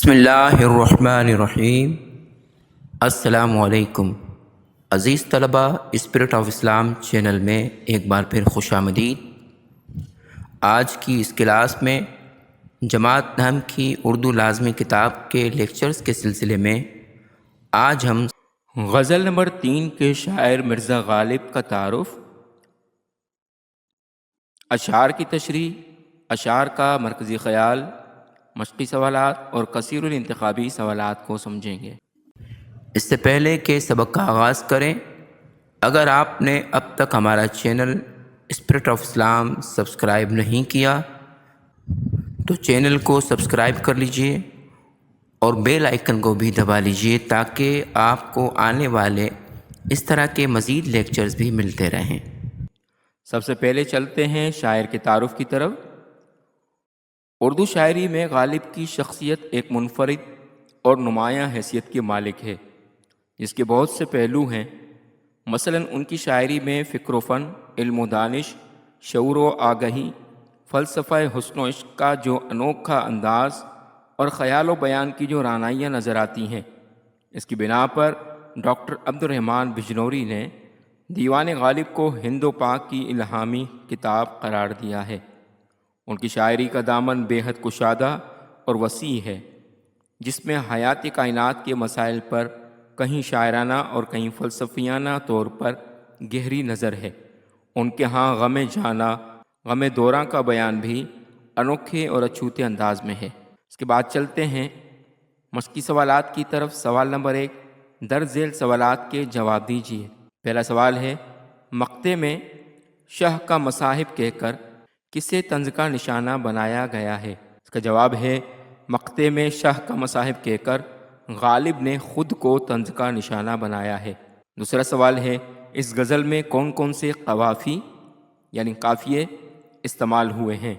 بسم اللہ الرحمن الرحیم۔ السلام علیکم عزیز طلبہ، اسپرٹ آف اسلام چینل میں ایک بار پھر خوش آمدید۔ آج کی اس کلاس میں جماعت نحم کی اردو لازمی کتاب کے لیکچرز کے سلسلے میں آج ہم غزل نمبر 3 کے شاعر مرزا غالب کا تعارف، اشعار کی تشریح، اشعار کا مرکزی خیال، مشقی سوالات اور کثیر الانتخابی سوالات کو سمجھیں گے۔ اس سے پہلے کہ سبق کا آغاز کریں، اگر آپ نے اب تک ہمارا channel spirit of Islam subscribe نہیں کیا تو چینل کو سبسکرائب کر لیجئے اور بیل آئیکن کو بھی دبا لیجئے تاکہ آپ کو آنے والے اس طرح کے مزید لیکچرز بھی ملتے رہیں۔ سب سے پہلے چلتے ہیں شاعر کے تعارف کی طرف۔ اردو شاعری میں غالب کی شخصیت ایک منفرد اور نمایاں حیثیت کے مالک ہے، جس کے بہت سے پہلو ہیں۔ مثلاً ان کی شاعری میں فکر و فن، علم و دانش، شعور و آگہی، فلسفہ حسن و عشق کا جو انوکھا انداز اور خیال و بیان کی جو رعنائیاں نظر آتی ہیں، اس کی بنا پر ڈاکٹر عبد الرحمن بجنوری نے دیوان غالب کو ہند و پاک کی الہامی کتاب قرار دیا ہے۔ ان کی شاعری کا دامن بے حد کشادہ اور وسیع ہے، جس میں حیات کائنات کے مسائل پر کہیں شاعرانہ اور کہیں فلسفیانہ طور پر گہری نظر ہے۔ ان کے ہاں غم جانا، غم دوراں کا بیان بھی انوکھے اور اچھوتے انداز میں ہے۔ اس کے بعد چلتے ہیں مشقی سوالات کی طرف۔ سوال نمبر 1، درج ذیل سوالات کے جواب دیجیے۔ پہلا سوال ہے، مقطع میں شہ کا مصاحب کہہ کر کسے طنز کا نشانہ بنایا گیا ہے؟ اس کا جواب ہے، مقطع میں شہ کا مصاحب کہہ کر غالب نے خود کو طنز کا نشانہ بنایا ہے۔ دوسرا سوال ہے، اس غزل میں کون کون سے قوافی یعنی قافیے استعمال ہوئے ہیں؟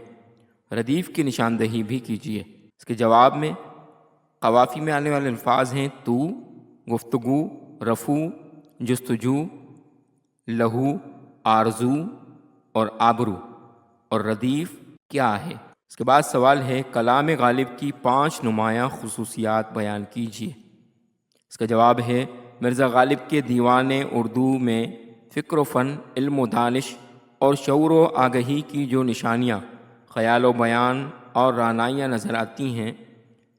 ردیف کی نشاندہی بھی کیجیے۔ اس کے جواب میں قوافی میں آنے والے الفاظ ہیں تو، گفتگو، رفو، جستجو، لہو، آرزو اور آبرو، اور ردیف کیا ہے؟ اس کے بعد سوال ہے، کلام غالب کی 5 نمایاں خصوصیات بیان کیجیے۔ اس کا جواب ہے، مرزا غالب کے دیوان اردو میں فکر و فن، علم و دانش اور شعور و آگہی کی جو نشانیاں، خیال و بیان اور رعنائیاں نظر آتی ہیں،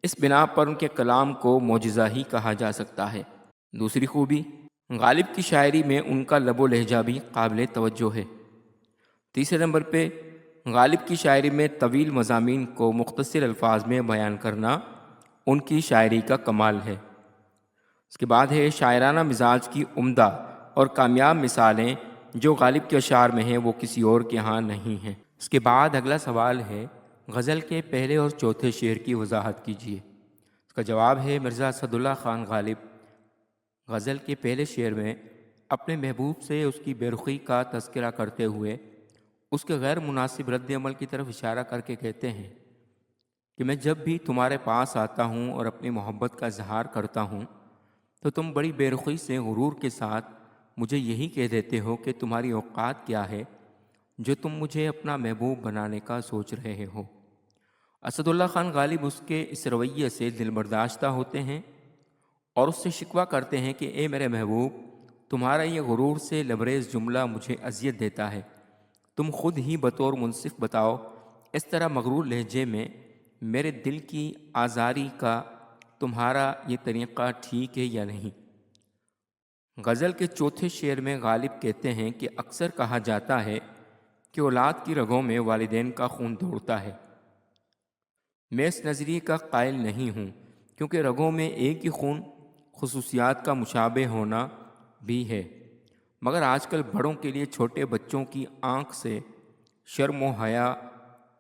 اس بنا پر ان کے کلام کو معجزہ ہی کہا جا سکتا ہے۔ دوسری خوبی، غالب کی شاعری میں ان کا لب و لہجہ بھی قابل توجہ ہے۔ تیسرے نمبر پہ، غالب کی شاعری میں طویل مضامین کو مختصر الفاظ میں بیان کرنا ان کی شاعری کا کمال ہے۔ اس کے بعد ہے، شاعرانہ مزاج کی عمدہ اور کامیاب مثالیں جو غالب کے اشعار میں ہیں وہ کسی اور کے ہاں نہیں ہیں۔ اس کے بعد اگلا سوال ہے، غزل کے پہلے اور چوتھے شعر کی وضاحت کیجیے۔ اس کا جواب ہے، مرزا اسداللہ خان غالب غزل کے پہلے شعر میں اپنے محبوب سے اس کی بے رخی کا تذکرہ کرتے ہوئے اس کے غیر مناسب رد عمل کی طرف اشارہ کر کے کہتے ہیں کہ میں جب بھی تمہارے پاس آتا ہوں اور اپنی محبت کا اظہار کرتا ہوں تو تم بڑی بے رخی سے غرور کے ساتھ مجھے یہی کہہ دیتے ہو کہ تمہاری اوقات کیا ہے جو تم مجھے اپنا محبوب بنانے کا سوچ رہے ہو۔ اسداللہ خان غالب اس کے اس رویے سے دل برداشتہ ہوتے ہیں اور اس سے شکوہ کرتے ہیں کہ اے میرے محبوب، تمہارا یہ غرور سے لبریز جملہ مجھے اذیت دیتا ہے، تم خود ہی بطور منصف بتاؤ، اس طرح مغرور لہجے میں میرے دل کی آزاری کا تمہارا یہ طریقہ ٹھیک ہے یا نہیں؟ غزل کے چوتھے شعر میں غالب کہتے ہیں کہ اکثر کہا جاتا ہے کہ اولاد کی رگوں میں والدین کا خون دوڑتا ہے۔ میں اس نظریے کا قائل نہیں ہوں، کیونکہ رگوں میں ایک ہی خون خصوصیات کا مشابہ ہونا بھی ہے، مگر آج کل بڑوں کے لیے چھوٹے بچوں کی آنکھ سے شرم و حیا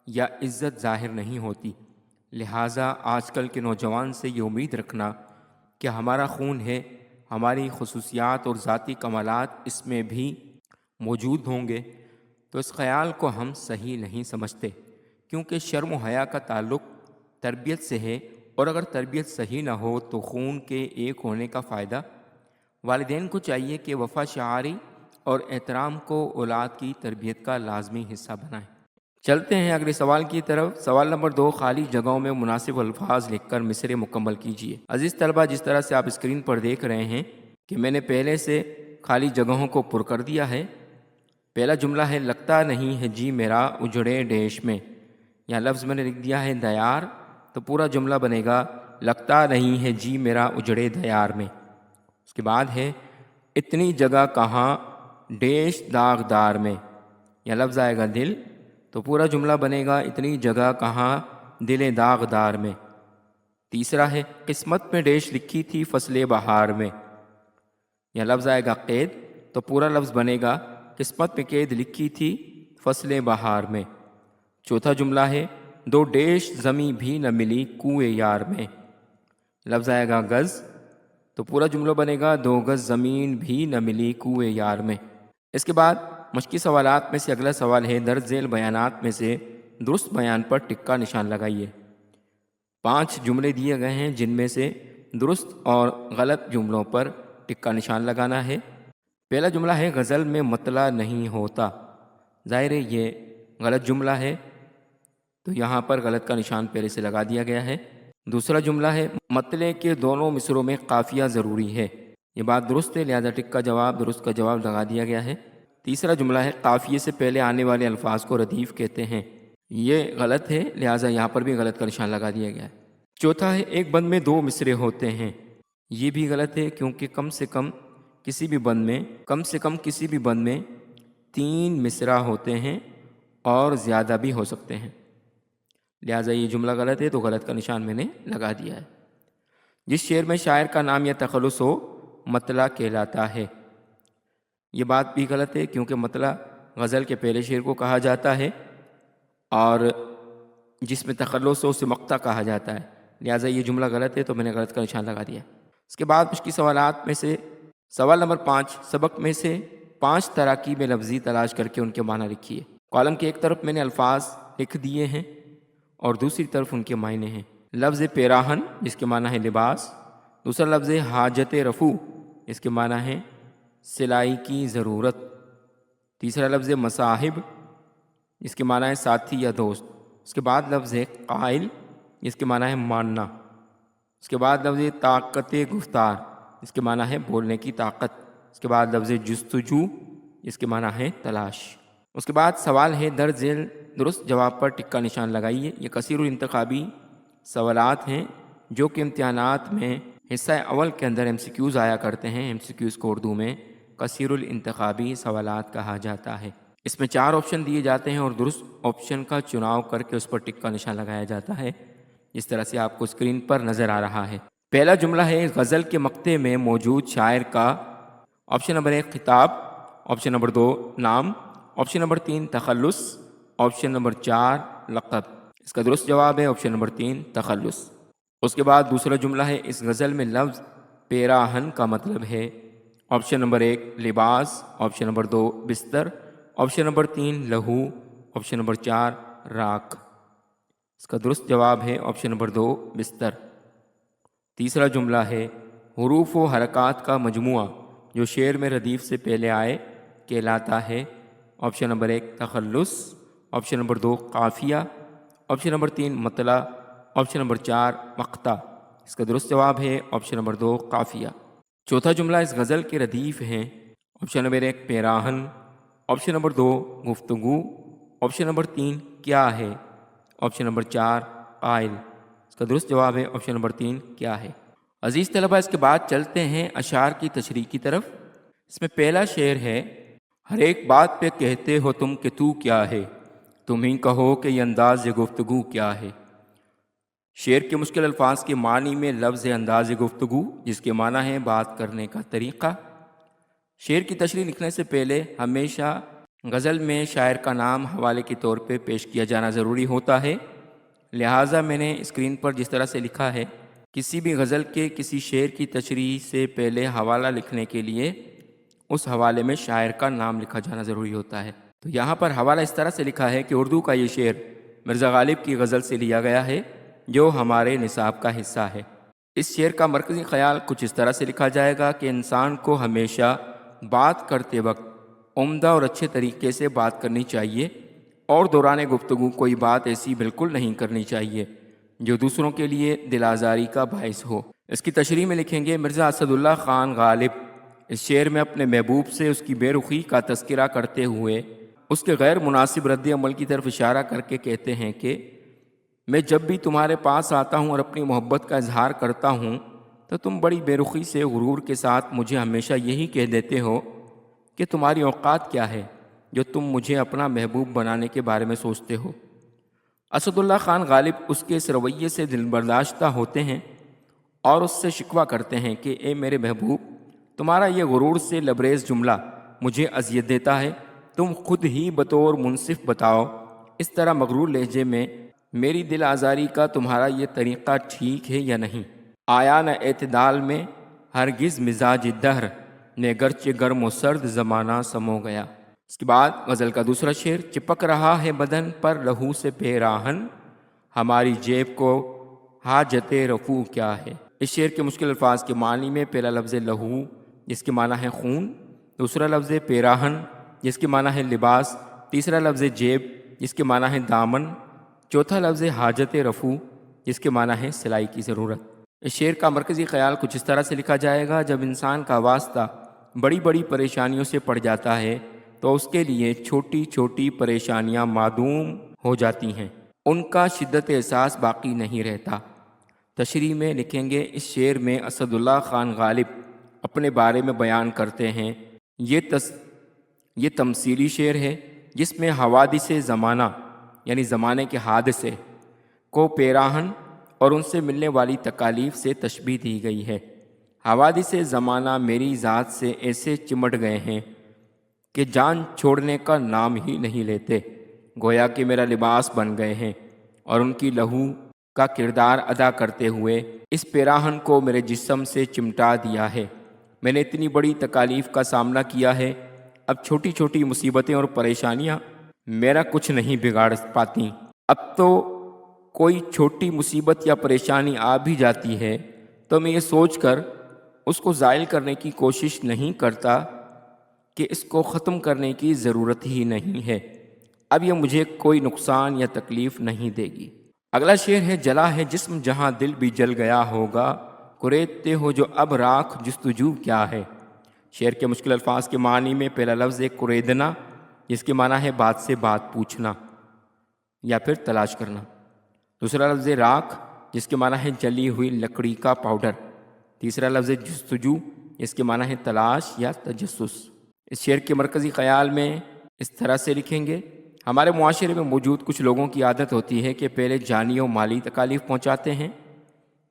یا عزت ظاہر نہیں ہوتی، لہٰذا آج کل کے نوجوان سے یہ امید رکھنا کہ ہمارا خون ہے، ہماری خصوصیات اور ذاتی کمالات اس میں بھی موجود ہوں گے، تو اس خیال کو ہم صحیح نہیں سمجھتے، کیونکہ شرم و حیا کا تعلق تربیت سے ہے، اور اگر تربیت صحیح نہ ہو تو خون کے ایک ہونے کا فائدہ؟ والدین کو چاہیے کہ وفا شعاری اور احترام کو اولاد کی تربیت کا لازمی حصہ بنائیں۔ چلتے ہیں اگلے سوال کی طرف۔ سوال نمبر 2، خالی جگہوں میں مناسب الفاظ لکھ کر مصرع مکمل کیجیے۔ عزیز طلبہ، جس طرح سے آپ اسکرین پر دیکھ رہے ہیں کہ میں نے پہلے سے خالی جگہوں کو پر کر دیا ہے۔ پہلا جملہ ہے لگتا نہیں ہے جی میرا اجڑے ڈیش میں، یہاں لفظ میں نے لکھ دیا ہے دیار، تو پورا جملہ بنے گا لگتا نہیں ہے جی میرا اجڑے دیار میں۔ اس کے بعد ہے اتنی جگہ کہاں ڈیش داغدار میں، یہ لفظ آئے گا دل، تو پورا جملہ بنے گا اتنی جگہ کہاں دل داغدار میں۔ تیسرا ہے قسمت میں ڈیش لکھی تھی فصل بہار میں، یہ لفظ آئے گا قید، تو پورا لفظ بنے گا قسمت میں قید لکھی تھی فصل بہار میں۔ چوتھا جملہ ہے دو ڈیش زمیں بھی نہ ملی کوئے یار میں، لفظ آئے گا گز، تو پورا جملہ بنے گا دو گز زمین بھی نہ ملی کوئے یار میں۔ اس کے بعد مشقی سوالات میں سے اگلا سوال ہے درج ذیل بیانات میں سے درست بیان پر ٹک کا نشان لگائیے۔ 5 جملے دیے گئے ہیں جن میں سے درست اور غلط جملوں پر ٹک کا نشان لگانا ہے۔ پہلا جملہ ہے غزل میں مطلع نہیں ہوتا، ظاہر ہے یہ غلط جملہ ہے، تو یہاں پر غلط کا نشان پہلے سے لگا دیا گیا ہے۔ دوسرا جملہ ہے مطلع کے دونوں مصروں میں قافیہ ضروری ہے، یہ بات درست ہے، لہذا ٹک کا جواب درست کا جواب لگا دیا گیا ہے۔ تیسرا جملہ ہے قافیے سے پہلے آنے والے الفاظ کو ردیف کہتے ہیں، یہ غلط ہے، لہذا یہاں پر بھی غلط کا نشان لگا دیا گیا ہے۔ چوتھا ہے ایک بند میں 2 مصرے ہوتے ہیں، یہ بھی غلط ہے کیونکہ کم سے کم کسی بھی بند میں 3 مصرع ہوتے ہیں اور زیادہ بھی ہو سکتے ہیں، لہٰذا یہ جملہ غلط ہے، تو غلط کا نشان میں نے لگا دیا ہے۔ جس شعر میں شاعر کا نام یا تخلص ہو مطلع کہلاتا ہے، یہ بات بھی غلط ہے کیونکہ مطلع غزل کے پہلے شعر کو کہا جاتا ہے اور جس میں تخلص ہو اسے مقطع کہا جاتا ہے، لہٰذا یہ جملہ غلط ہے، تو میں نے غلط کا نشان لگا دیا۔ اس کے بعد مشقی سوالات میں سے سوال نمبر 5، سبق میں سے 5 تراکیب لفظی تلاش کر کے ان کے معنی لکھیے۔ کالم کے ایک طرف میں نے الفاظ لکھ دیے ہیں اور دوسری طرف ان کے معنی ہیں۔ لفظ پیراہن جس کے معنی ہے لباس، دوسرا لفظ حاجت رفو اس کے معنی ہے سلائی کی ضرورت، تیسرا لفظ مصاحب جس کے معنی ہے ساتھی یا دوست، اس کے بعد لفظ قائل جس کے معنی ہے ماننا، اس کے بعد لفظ طاقت گفتار اس کے معنی ہے بولنے کی طاقت، اس کے بعد لفظ جستجو اس کے معنی ہے تلاش۔ اس کے بعد سوال ہے درج ذیل درست جواب پر ٹک کا نشان لگائیے۔ یہ کثیر الانتخابی سوالات ہیں جو کہ امتحانات میں حصہ اول کے اندر MCQs آیا کرتے ہیں، MCQs کو اردو میں کثیر الانتخابی سوالات کہا جاتا ہے۔ اس میں 4 آپشن دیے جاتے ہیں اور درست آپشن کا چناؤ کر کے اس پر ٹک کا نشان لگایا جاتا ہے، جس طرح سے آپ کو اسکرین پر نظر آ رہا ہے۔ پہلا جملہ ہے غزل کے مقطع میں موجود شاعر کا آپشن نمبر 1 خطاب، آپشن نمبر 2 نام، آپشن نمبر 3 تخلص، آپشن نمبر 4 لقب۔ اس کا درست جواب ہے آپشن نمبر 3 تخلص۔ اس کے بعد دوسرا جملہ ہے اس غزل میں لفظ پیراہن کا مطلب ہے آپشن نمبر 1 لباس، آپشن نمبر 2 بستر، آپشن نمبر 3 لہو، آپشن نمبر 4 راکھ۔ اس کا درست جواب ہے آپشن نمبر 2 بستر۔ تیسرا جملہ ہے حروف و حرکات کا مجموعہ جو شعر میں ردیف سے پہلے آئے کہلاتا ہے، آپشن نمبر 1 تخلص، آپشن نمبر 2 قافیہ، آپشن نمبر 3 مطلع، آپشن نمبر 4 مقطع۔ اس کا درست جواب ہے آپشن نمبر 2 قافیہ۔ چوتھا جملہ اس غزل کے ردیف ہیں، آپشن نمبر 1 پیراہن، آپشن نمبر 2 گفتگو، آپشن نمبر 3 کیا ہے، آپشن نمبر 4 قائل۔ اس کا درست جواب ہے آپشن نمبر 3 کیا ہے۔ عزیز طلبہ، اس کے بعد چلتے ہیں اشعار کی تشریح کی طرف۔ اس میں پہلا شعر ہے ہر ایک بات پہ کہتے ہو تم کہ تو کیا ہے، تم ہی کہو کہ یہ انداز گفتگو کیا ہے۔ شعر کے مشکل الفاظ کے معنی میں لفظ انداز گفتگو جس کے معنی ہے بات کرنے کا طریقہ۔ شعر کی تشریح لکھنے سے پہلے ہمیشہ غزل میں شاعر کا نام حوالے کے طور پہ پیش کیا جانا ضروری ہوتا ہے، لہٰذا میں نے اسکرین پر جس طرح سے لکھا ہے کسی بھی غزل کے کسی شعر کی تشریح سے پہلے حوالہ لکھنے کے لیے اس حوالے میں شاعر کا نام لکھا جانا ضروری ہوتا ہے۔ تو یہاں پر حوالہ اس طرح سے لکھا ہے کہ اردو کا یہ شعر مرزا غالب کی غزل سے لیا گیا ہے جو ہمارے نصاب کا حصہ ہے۔ اس شعر کا مرکزی خیال کچھ اس طرح سے لکھا جائے گا کہ انسان کو ہمیشہ بات کرتے وقت عمدہ اور اچھے طریقے سے بات کرنی چاہیے، اور دوران گفتگو کوئی بات ایسی بالکل نہیں کرنی چاہیے جو دوسروں کے لیے دل آزاری کا باعث ہو۔ اس کی تشریح میں لکھیں گے، مرزا اسد اللہ خان غالب اس شعر میں اپنے محبوب سے اس کی بے رخی کا تذکرہ کرتے ہوئے اس کے غیر مناسب رد عمل کی طرف اشارہ کر کے کہتے ہیں کہ میں جب بھی تمہارے پاس آتا ہوں اور اپنی محبت کا اظہار کرتا ہوں تو تم بڑی بے رخی سے غرور کے ساتھ مجھے ہمیشہ یہی کہہ دیتے ہو کہ تمہاری اوقات کیا ہے جو تم مجھے اپنا محبوب بنانے کے بارے میں سوچتے ہو۔ اسد اللہ خان غالب اس کے اس رویے سے دل برداشتہ ہوتے ہیں اور اس سے شکوہ کرتے ہیں کہ اے میرے محبوب، تمہارا یہ غرور سے لبریز جملہ مجھے اذیت دیتا ہے، تم خود ہی بطور منصف بتاؤ، اس طرح مغرور لہجے میں میری دل آزاری کا تمہارا یہ طریقہ ٹھیک ہے یا نہیں؟ آیا نہ اعتدال میں ہرگز مزاج دہر نے گرچہ گرم و سرد زمانہ سمو گیا۔ اس کے بعد غزل کا دوسرا شعر، چپک رہا ہے بدن پر لہو سے پیراہن، ہماری جیب کو حاجت رفو کیا ہے۔ اس شعر کے مشکل الفاظ کے معنی میں پہلا لفظ لہو جس کے معنی ہے خون، دوسرا لفظ پیراہن جس کے معنی ہے لباس، تیسرا لفظ جیب جس کے معنی ہے دامن، چوتھا لفظ حاجت رفو جس کے معنی ہے سلائی کی ضرورت۔ اس شعر کا مرکزی خیال کچھ اس طرح سے لکھا جائے گا، جب انسان کا واسطہ بڑی بڑی پریشانیوں سے پڑ جاتا ہے تو اس کے لیے چھوٹی چھوٹی پریشانیاں معدوم ہو جاتی ہیں، ان کا شدت احساس باقی نہیں رہتا۔ تشریح میں لکھیں گے، اس شعر میں اسد اللہ خان غالب اپنے بارے میں بیان کرتے ہیں۔ یہ تمثیلی شعر ہے جس میں حوادث زمانہ یعنی زمانے کے حادثے کو پیراہن اور ان سے ملنے والی تکالیف سے تشبیہ دی گئی ہے۔ حوادث زمانہ میری ذات سے ایسے چمٹ گئے ہیں کہ جان چھوڑنے کا نام ہی نہیں لیتے، گویا کہ میرا لباس بن گئے ہیں اور ان کی لہو کا کردار ادا کرتے ہوئے اس پیراہن کو میرے جسم سے چمٹا دیا ہے۔ میں نے اتنی بڑی تکالیف کا سامنا کیا ہے، اب چھوٹی چھوٹی مصیبتیں اور پریشانیاں میرا کچھ نہیں بگاڑ پاتی۔ اب تو کوئی چھوٹی مصیبت یا پریشانی آ بھی جاتی ہے تو میں یہ سوچ کر اس کو زائل کرنے کی کوشش نہیں کرتا کہ اس کو ختم کرنے کی ضرورت ہی نہیں ہے، اب یہ مجھے کوئی نقصان یا تکلیف نہیں دے گی۔ اگلا شعر ہے، جلا ہے جسم جہاں دل بھی جل گیا ہوگا، کریدتے ہو جو اب راکھ جستجو کیا ہے۔ شعر کے مشکل الفاظ کے معنی میں پہلا لفظ ہے کریدنا جس کے معنی ہے بات سے بات پوچھنا یا پھر تلاش کرنا، دوسرا لفظ راکھ جس کے معنی ہے جلی ہوئی لکڑی کا پاؤڈر، تیسرا لفظ جستجو جس کے معنی ہے تلاش یا تجسس۔ اس شعر کے مرکزی خیال میں اس طرح سے لکھیں گے، ہمارے معاشرے میں موجود کچھ لوگوں کی عادت ہوتی ہے کہ پہلے جانی و مالی تکالیف پہنچاتے ہیں،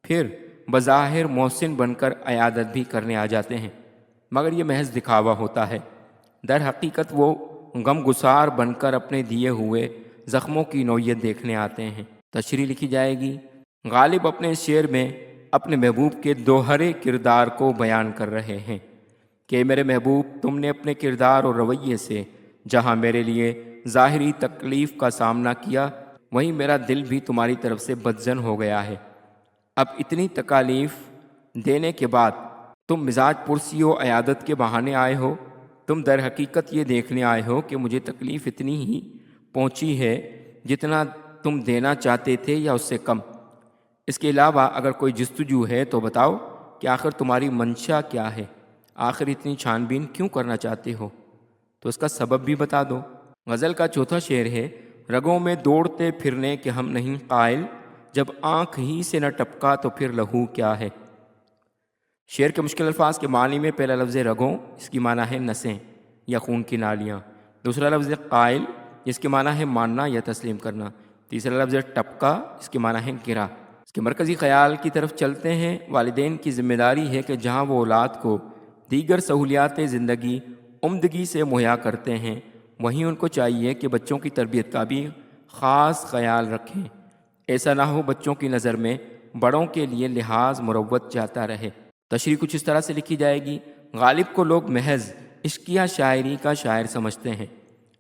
پھر بظاہر محسن بن کر عیادت بھی کرنے آ جاتے ہیں، مگر یہ محض دکھاوا ہوتا ہے۔ در حقیقت وہ غم گسار بن کر اپنے دیے ہوئے زخموں کی نوعیت دیکھنے آتے ہیں۔ تشریح لکھی جائے گی، غالب اپنے شعر میں اپنے محبوب کے دوہرے کردار کو بیان کر رہے ہیں کہ میرے محبوب، تم نے اپنے کردار اور رویے سے جہاں میرے لیے ظاہری تکلیف کا سامنا کیا، وہیں میرا دل بھی تمہاری طرف سے بدظن ہو گیا ہے۔ اب اتنی تکالیف دینے کے بعد تم مزاج پرسی و عیادت کے بہانے آئے ہو، تم در حقیقت یہ دیکھنے آئے ہو کہ مجھے تکلیف اتنی ہی پہنچی ہے جتنا تم دینا چاہتے تھے یا اس سے کم۔ اس کے علاوہ اگر کوئی جستجو ہے تو بتاؤ کہ آخر تمہاری منشا کیا ہے، آخر اتنی چھان بین کیوں کرنا چاہتے ہو، تو اس کا سبب بھی بتا دو۔ غزل کا چوتھا شعر ہے، رگوں میں دوڑتے پھرنے کے ہم نہیں قائل، جب آنکھ ہی سے نہ ٹپکا تو پھر لہو کیا ہے۔ شعر کے مشکل الفاظ کے معنی میں پہلا لفظ رگوں اس کی معنی ہے نسیں یا خون کی نالیاں، دوسرا لفظ قائل جس کے معنی ہے ماننا یا تسلیم کرنا، تیسرا لفظ ٹپکا اس کے معنی ہے گرا۔ اس کے مرکزی خیال کی طرف چلتے ہیں، والدین کی ذمہ داری ہے کہ جہاں وہ اولاد کو دیگر سہولیات زندگی عمدگی سے مہیا کرتے ہیں، وہیں ان کو چاہیے کہ بچوں کی تربیت کا بھی خاص خیال رکھیں، ایسا نہ ہو بچوں کی نظر میں بڑوں کے لیے لحاظ مروت جاتا رہے۔ تشریح کچھ اس طرح سے لکھی جائے گی، غالب کو لوگ محض عشقیہ شاعری کا شاعر سمجھتے ہیں،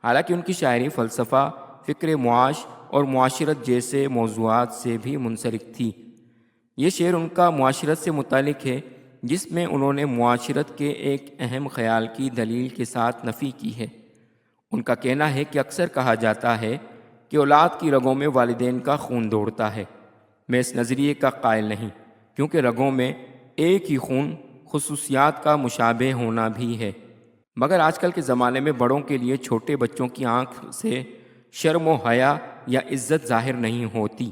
حالانکہ ان کی شاعری فلسفہ، فکر معاش اور معاشرت جیسے موضوعات سے بھی منسلک تھی۔ یہ شعر ان کا معاشرت سے متعلق ہے جس میں انہوں نے معاشرت کے ایک اہم خیال کی دلیل کے ساتھ نفی کی ہے۔ ان کا کہنا ہے کہ اکثر کہا جاتا ہے کہ اولاد کی رگوں میں والدین کا خون دوڑتا ہے۔ میں اس نظریے کا قائل نہیں، کیونکہ رگوں میں ایک ہی خون خصوصیات کا مشابہ ہونا بھی ہے، مگر آج کل کے زمانے میں بڑوں کے لیے چھوٹے بچوں کی آنکھ سے شرم و حیا یا عزت ظاہر نہیں ہوتی،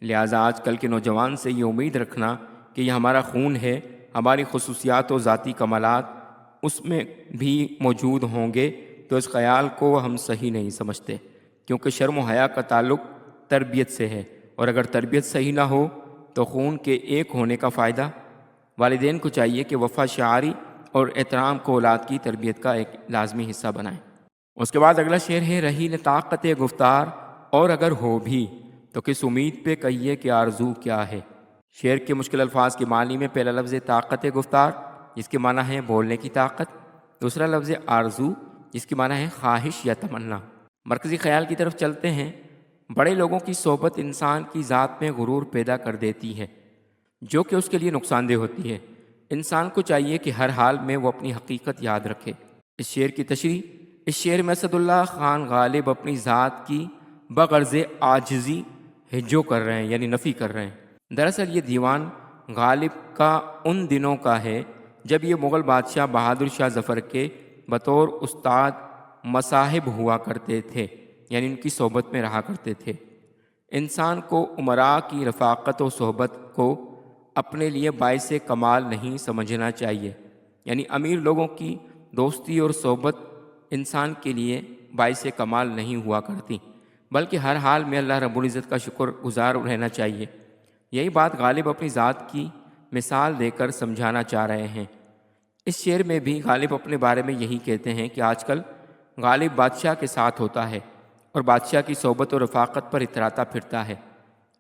لہٰذا آج کل کے نوجوان سے یہ امید رکھنا کہ یہ ہمارا خون ہے، ہماری خصوصیات و ذاتی کمالات اس میں بھی موجود ہوں گے، تو اس خیال کو ہم صحیح نہیں سمجھتے، کیونکہ شرم و حیا کا تعلق تربیت سے ہے، اور اگر تربیت صحیح نہ ہو تو خون کے ایک ہونے کا فائدہ۔ والدین کو چاہیے کہ وفا شعاری اور احترام کو اولاد کی تربیت کا ایک لازمی حصہ بنائیں۔ اس کے بعد اگلا شعر ہے، رہی نہ طاقت گفتار اور اگر ہو بھی تو کس امید پہ کہیے کہ آرزو کیا ہے۔ شعر کے مشکل الفاظ کے معنی میں پہلا لفظ طاقت گفتار، جس کے معنی ہے بولنے کی طاقت، دوسرا لفظ آرزو، جس کی معنی ہے خواہش یا تمنا۔ مرکزی خیال کی طرف چلتے ہیں۔ بڑے لوگوں کی صحبت انسان کی ذات میں غرور پیدا کر دیتی ہے، جو کہ اس کے لیے نقصان دہ ہوتی ہے۔ انسان کو چاہیے کہ ہر حال میں وہ اپنی حقیقت یاد رکھے۔ اس شعر کی تشریح، اس شعر میں اسد اللہ خان غالب اپنی ذات کی بغرض عاجزی ہجو کر رہے ہیں، یعنی نفی کر رہے ہیں۔ دراصل یہ دیوان غالب کا ان دنوں کا ہے جب یہ مغل بادشاہ بہادر شاہ ظفر کے بطور استاد مصاحب ہوا کرتے تھے، یعنی ان کی صحبت میں رہا کرتے تھے۔ انسان کو امراء کی رفاقت و صحبت کو اپنے لیے باعث کمال نہیں سمجھنا چاہیے، یعنی امیر لوگوں کی دوستی اور صحبت انسان کے لیے باعث کمال نہیں ہوا کرتی، بلکہ ہر حال میں اللہ رب العزت کا شکر گزار رہنا چاہیے۔ یہی بات غالب اپنی ذات کی مثال دے کر سمجھانا چاہ رہے ہیں۔ اس شعر میں بھی غالب اپنے بارے میں یہی کہتے ہیں کہ آج کل غالب بادشاہ کے ساتھ ہوتا ہے اور بادشاہ کی صحبت و رفاقت پر اتراتا پھرتا ہے۔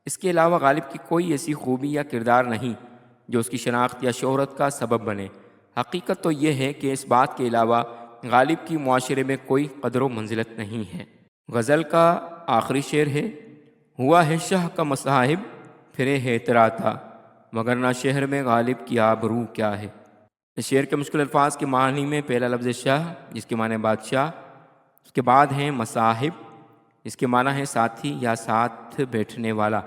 اس کے علاوہ غالب کی کوئی ایسی خوبی یا کردار نہیں جو اس کی شناخت یا شہرت کا سبب بنے۔ حقیقت تو یہ ہے کہ اس بات کے علاوہ غالب کی معاشرے میں کوئی قدر و منزلت نہیں ہے۔ غزل کا آخری شعر ہے، ہوا ہے شاہ کا مصاحب پھرے ہے اتراتا، مگر نہ شہر میں غالب کی آبرو کیا ہے۔ اس شعر کے مشکل الفاظ کے معنی میں پہلا لفظ شاہ، جس کے معنی بادشاہ، اس کے بعد ہیں مصاحب، اس کے معنی ہے ساتھی یا ساتھ بیٹھنے والا،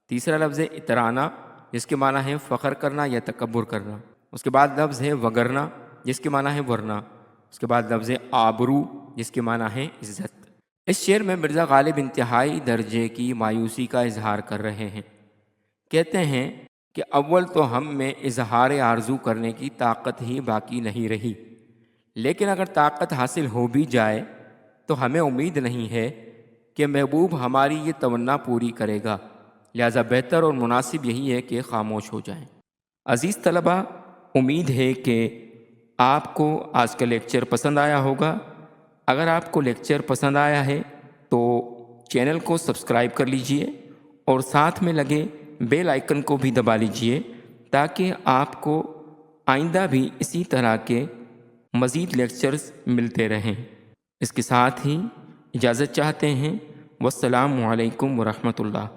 تیسرا لفظ اترانا، جس کے معنی ہے فخر کرنا یا تکبر کرنا، اس کے بعد لفظ ہے وگرنا، جس کے معنی ہے ورنہ، اس کے بعد لفظ آبرو، جس کے معنی ہے عزت۔ اس شعر میں مرزا غالب انتہائی درجے کی مایوسی کا اظہار کر رہے ہیں۔ کہتے ہیں کہ اول تو ہم میں اظہار آرزو کرنے کی طاقت ہی باقی نہیں رہی، لیکن اگر طاقت حاصل ہو بھی جائے تو ہمیں امید نہیں ہے کہ محبوب ہماری یہ تمنا پوری کرے گا، لہذا بہتر اور مناسب یہی ہے کہ خاموش ہو جائیں۔ عزیز طلبہ، امید ہے کہ آپ کو آج کا لیکچر پسند آیا ہوگا۔ اگر آپ کو لیکچر پسند آیا ہے تو چینل کو سبسکرائب کر لیجئے اور ساتھ میں لگے بیل آئیکن کو بھی دبا لیجئے تاکہ آپ کو آئندہ بھی اسی طرح کے مزید لیکچرز ملتے رہیں۔ اس کے ساتھ ہی اجازت چاہتے ہیں۔ والسلام علیکم ورحمۃ اللہ۔